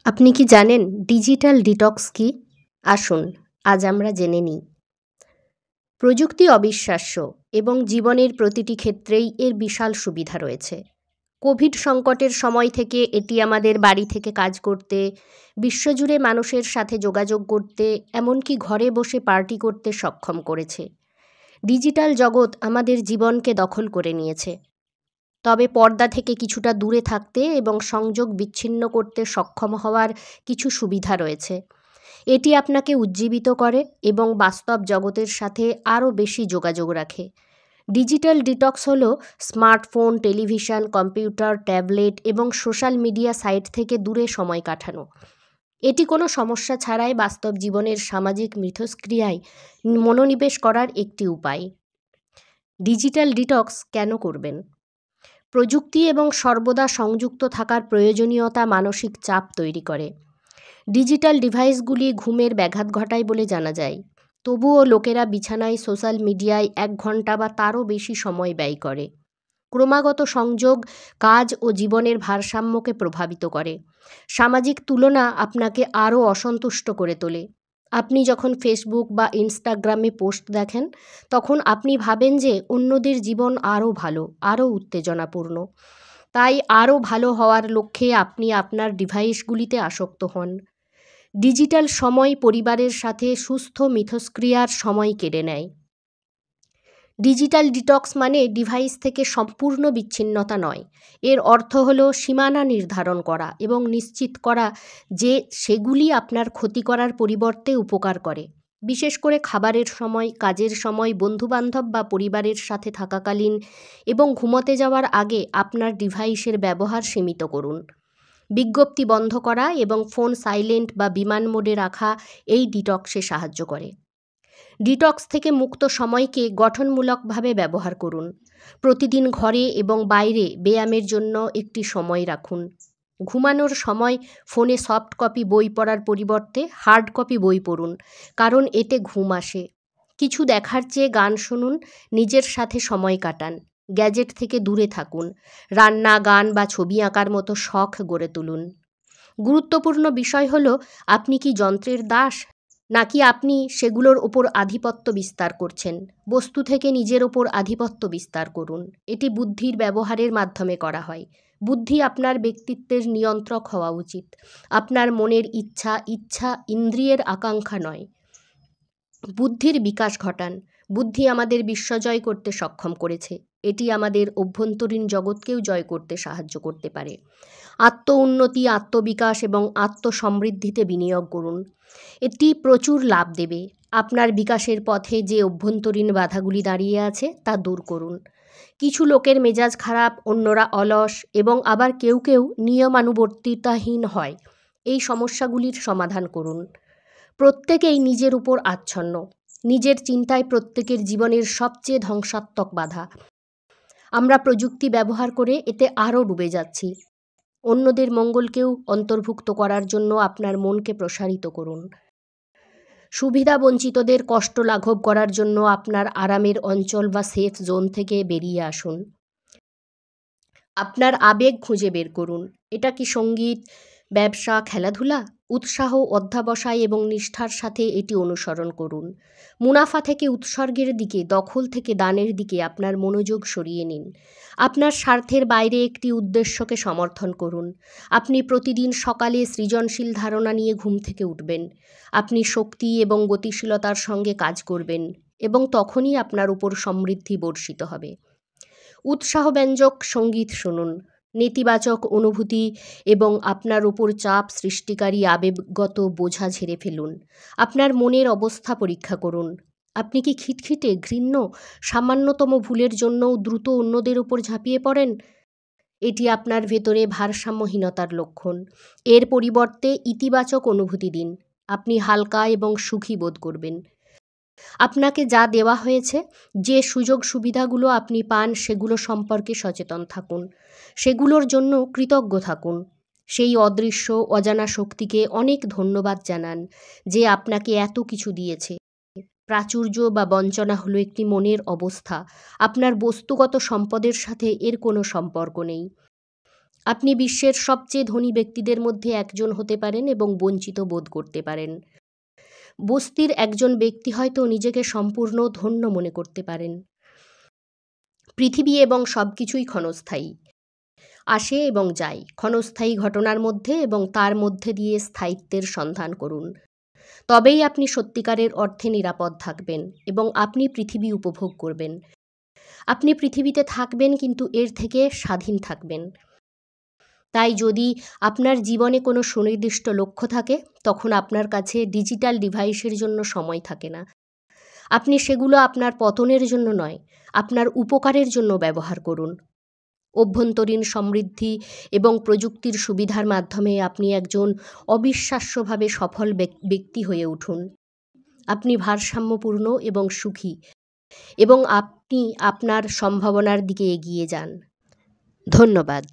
আপনি কি জানেন ডিজিটাল ডিটক্স কি? আসুন আজ আমরা জেনে নিই। প্রযুক্তি অবিশ্বাস্য এবং জীবনের প্রতিটি ক্ষেত্রেই এর বিশাল সুবিধা রয়েছে। কোভিড সংকটের সময় থেকে এটি আমাদের বাড়ি থেকে কাজ করতে, বিশ্বজুড়ে মানুষের সাথে যোগাযোগ করতে, এমনকি ঘরে বসে পার্টি করতে সক্ষম করেছে। ডিজিটাল জগৎ আমাদের জীবনকে দখল করে নিয়েছে। তবে পর্দা থেকে কিছুটা দূরে থাকতে এবং সংযোগ বিচ্ছিন্ন করতে সক্ষম হওয়ার কিছু সুবিধা রয়েছে। এটি আপনাকে উজ্জীবিত করে এবং বাস্তব জগতের সাথে আরও বেশি যোগাযোগ রাখে। ডিজিটাল ডিটক্স হল স্মার্টফোন, টেলিভিশন, কম্পিউটার, ট্যাবলেট এবং সোশ্যাল মিডিয়া সাইট থেকে দূরে সময় কাটানো। এটি কোনো সমস্যা ছাড়াই বাস্তব জীবনের সামাজিক মিথস্ক্রিয়ায় মনোনিবেশ করার একটি উপায়। ডিজিটাল ডিটক্স কেন করবেন? প্রযুক্তি এবং সর্বদা সংযুক্ত থাকার প্রয়োজনীয়তা মানসিক চাপ তৈরি করে। ডিজিটাল ডিভাইসগুলি ঘুমের ব্যাঘাত ঘটায় বলে জানা যায়। তবুও লোকেরা বিছানায় সোশ্যাল মিডিয়ায় 1 ঘন্টা বা তারও বেশি সময় ব্যয় করে। ক্রমাগত সংযোগ কাজ ও জীবনের ভারসাম্যকে প্রভাবিত করে। সামাজিক তুলনা আপনাকে আরও অসন্তুষ্ট করে তোলে। আপনি যখন ফেসবুক বা ইনস্টাগ্রামে পোস্ট দেখেন, তখন আপনি ভাবেন যে অন্যদের জীবন আরও ভালো, আরও উত্তেজনাপূর্ণ। তাই আরও ভালো হওয়ার লক্ষ্যে আপনি আপনার ডিভাইসগুলিতে আসক্ত হন। ডিজিটাল সময় পরিবারের সাথে সুস্থ মিথস্ক্রিয়ার সময় কেড়ে নেয়। ডিজিটাল ডিটক্স মানে ডিভাইস থেকে সম্পূর্ণ বিচ্ছিন্নতা নয়। এর অর্থ হলো সীমানা নির্ধারণ করা এবং নিশ্চিত করা যে সেগুলি আপনার ক্ষতি করার পরিবর্তে উপকার করে। বিশেষ করে খাবারের সময়, কাজের সময়, বন্ধুবান্ধব বা পরিবারের সাথে থাকাকালীন এবং ঘুমোতে যাওয়ার আগে আপনার ডিভাইসের ব্যবহার সীমিত করুন। বিজ্ঞপ্তি বন্ধ করা এবং ফোন সাইলেন্ট বা বিমান মোডে রাখা এই ডিটক্সে সাহায্য করে। ডিটক্স থেকে মুক্ত সময়কে গঠনমূলকভাবে ব্যবহার করুন। প্রতিদিন ঘরে এবং বাইরে ব্যায়ামের জন্য একটি সময় রাখুন। ঘুমানোর সময় ফোনে সফট কপি বই পড়ার পরিবর্তে হার্ড কপি বই পড়ুন, কারণ এতে ঘুম আসে। কিছু দেখার চেয়ে গান শুনুন, নিজের সাথে সময় কাটান। গ্যাজেট থেকে দূরে থাকুন। রান্না, গান বা ছবি আঁকার মতো শখ গড়ে তুলুন। গুরুত্বপূর্ণ বিষয় হলো, আপনি কি যন্ত্রের দাস, নাকি আপনি সেগুলোর ওপর আধিপত্য বিস্তার করছেন? বস্তু থেকে নিজের ওপর আধিপত্য বিস্তার করুন। এটি বুদ্ধির ব্যবহারের মাধ্যমে করা হয়। বুদ্ধি আপনার ব্যক্তিত্বের নিয়ন্ত্রক হওয়া উচিত। আপনার মনের ইচ্ছা ইন্দ্রিয়ের আকাঙ্ক্ষা নয়। বুদ্ধির বিকাশ ঘটান। বুদ্ধি আমাদের বিশ্বজয় করতে সক্ষম করেছে। এটি আমাদের অভ্যন্তরীণ জগৎকেও জয় করতে সাহায্য করতে পারে। আত্ম-উন্নতি, আত্মবিকাশ এবং আত্মসমৃদ্ধিতে বিনিয়োগ করুন। এটি প্রচুর লাভ দেবে। আপনার বিকাশের পথে যে অভ্যন্তরীণ বাধাগুলি দাঁড়িয়ে আছে তা দূর করুন। কিছু লোকের মেজাজ খারাপ, অন্যরা অলস এবং আবার কেউ কেউ নিয়মানুবর্তিতাহীন হয়। এই সমস্যাগুলির সমাধান করুন। প্রত্যেকেই নিজের উপর আচ্ছন্ন। নিজের চিন্তায় প্রত্যেকের জীবনের সবচেয়ে ধ্বংসাত্মক বাধা। আমরা প্রযুক্তি ব্যবহার করে এতে আরও ডুবে যাচ্ছি। অন্যদের মঙ্গলকেও অন্তর্ভুক্ত করার জন্য আপনার মনকে প্রসারিত করুন। সুবিধাবঞ্চিতদের কষ্ট লাঘব করার জন্য আপনার আরামের অঞ্চল বা সেফ জোন থেকে বেরিয়ে আসুন। আপনার আবেগ খুঁজে বের করুন। এটা কি সঙ্গীত, ব্যবসা, খেলাধুলা? উৎসাহ, অধ্যবসায় এবং নিষ্ঠার সাথে এটি অনুসরণ করুন। মুনাফা থেকে উৎসর্গের দিকে, দখল থেকে দানের দিকে আপনার মনোযোগ সরিয়ে নিন। আপনার স্বার্থের বাইরে একটি উদ্দেশ্যকে সমর্থন করুন। আপনি প্রতিদিন সকালে সৃজনশীল ধারণা নিয়ে ঘুম থেকে উঠবেন। আপনি শক্তি এবং গতিশীলতার সঙ্গে কাজ করবেন এবং তখনই আপনার উপর সমৃদ্ধি বর্ষিত হবে। উৎসাহব্যঞ্জক সঙ্গীত শুনুন। নেতিবাচক অনুভূতি এবং আপনার উপর চাপ সৃষ্টিকারী আবেগগত বোঝা ঝেড়ে ফেলুন। আপনার মনের অবস্থা পরীক্ষা করুন। আপনি কি খিটখিটে, ঘৃণ্য, সামান্যতম ভুলের জন্যও দ্রুত অন্যদের উপর ঝাঁপিয়ে পড়েন? এটি আপনার ভেতরে ভারসাম্যহীনতার লক্ষণ। এর পরিবর্তে ইতিবাচক অনুভূতি দিন। আপনি হালকা এবং সুখী বোধ করবেন। আপনাকে যা দেওয়া হয়েছে, যে সুযোগ সুবিধাগুলো আপনি পান, সেগুলো সম্পর্কে সচেতন থাকুন। সেগুলোর জন্য কৃতজ্ঞ থাকুন। সেই অদৃশ্য অজানা শক্তিকে অনেক ধন্যবাদ জানান যে আপনাকে এত কিছু দিয়েছে। প্রাচুর্য বা বঞ্চনা হলো একটি মনের অবস্থা। আপনার বস্তুগত সম্পদের সাথে এর কোনো সম্পর্ক নেই। আপনি বিশ্বের সবচেয়ে ধনী ব্যক্তিদের মধ্যে একজন হতে পারেন এবং বঞ্চিত বোধ করতে পারেন। বস্তির একজন ব্যক্তি হয়তো নিজেকে সম্পূর্ণ ধন্য মনে করতে পারেন। পৃথিবী এবং সব কিছুই ক্ষণস্থায়ী, আসে এবং যায়। ক্ষণস্থায়ী ঘটনার মধ্যে এবং তার মধ্যে দিয়ে স্থায়িত্বের সন্ধান করুন। তবেই আপনি সত্যিকারের অর্থে নিরাপদ থাকবেন এবং আপনি পৃথিবী উপভোগ করবেন। আপনি পৃথিবীতে থাকবেন কিন্তু এর থেকে স্বাধীন থাকবেন। তাই যদি আপনার জীবনে কোনো সুনির্দিষ্ট লক্ষ্য থাকে, তখন আপনার কাছে ডিজিটাল ডিভাইসের জন্য সময় থাকে না। আপনি সেগুলো আপনার পতনের জন্য নয়, আপনার উপকারের জন্য ব্যবহার করুন। অভ্যন্তরীণ সমৃদ্ধি এবং প্রযুক্তির সুবিধার মাধ্যমে আপনি একজন অবিশ্বাস্যভাবে সফল ব্যক্তি হয়ে উঠুন। আপনি ভারসাম্যপূর্ণ এবং সুখী, এবং আপনি আপনার সম্ভাবনার দিকে এগিয়ে যান। ধন্যবাদ।